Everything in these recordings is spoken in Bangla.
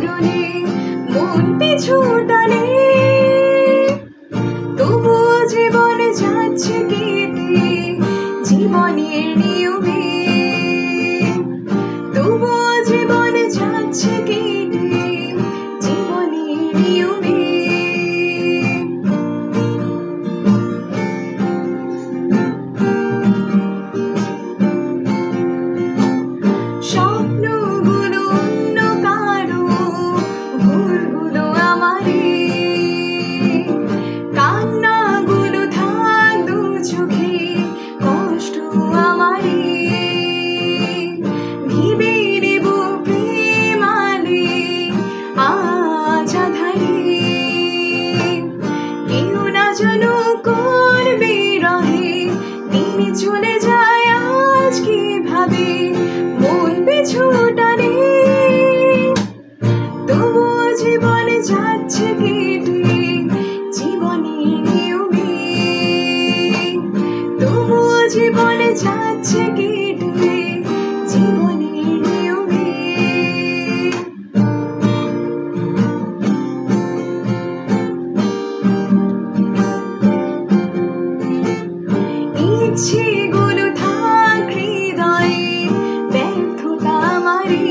কারণে মন পিছু টানে, তবুও জীবন যাচ্ছে কেটে জীবনের নিয়মে, তবুও জীবন যাচ্ছে কেটে জীবনের নিয়মে। স্বপ্নগুলো অন্য কারো, ভুলগুলো আমারই, কান্নাগুলো থাক দু চোখে, কষ্ট আমারই। ভেবে নেব প্রেম আলে আজ আঁধারে, কেউ না জানো কোন বিরহে দিন চলে যায় আজ কিভাবে মন পিছু টানে, তবুও জীবন যাচ্ছে কেটে জীবনের নিয়মে, তবুও জীবন যাচ্ছে কেটে জীবনের নিয়মে। ইচ্ছেগুলো থাক হৃদয়ে, ব্যর্থতা আমারই,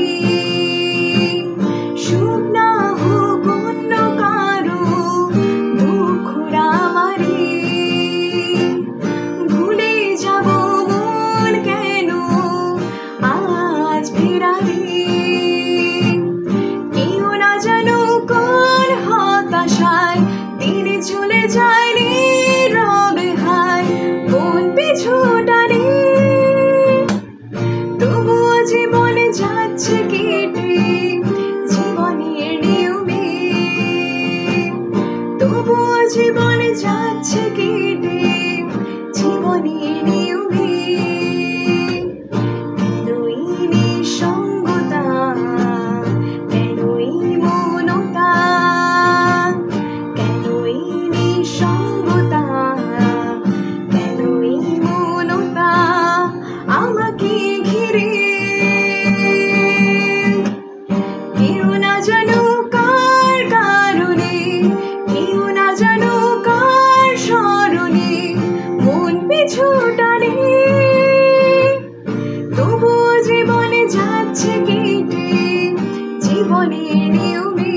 সুখ না হোক অন্য কারো, দুঃখরা আমারই। ভুলে যাব মন কেন আজ ফেরারে, কেউ না জানো কোন হতাশায় দিন চলে যায় নীরবে হায় মন পিছু টানে, তবুও জীবন যাচ্ছে কেটে জীবনের নিয়মে, তবুও জীবন যাচ্ছে কেটে জীবনের নিয়মে। কেনই নিঃসঙ্গতা, কেনই মৌনতা, কেনই নিঃসঙ্গতা, কেনই মৌনতা আমাকে ঘিরে, কেউ না জানো কার কারণে, কেউ না জানো কার স্মরণে মন পিছু টানে, তবুও জীবন যাচ্ছে কেটে জীবনের নিয়মে,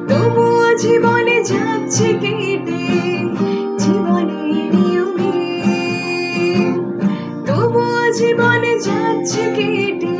তবুও জীবন যাচ্ছে কেটে জীবনের নিয়মে, তবুও জীবন যাচ্ছে কেটে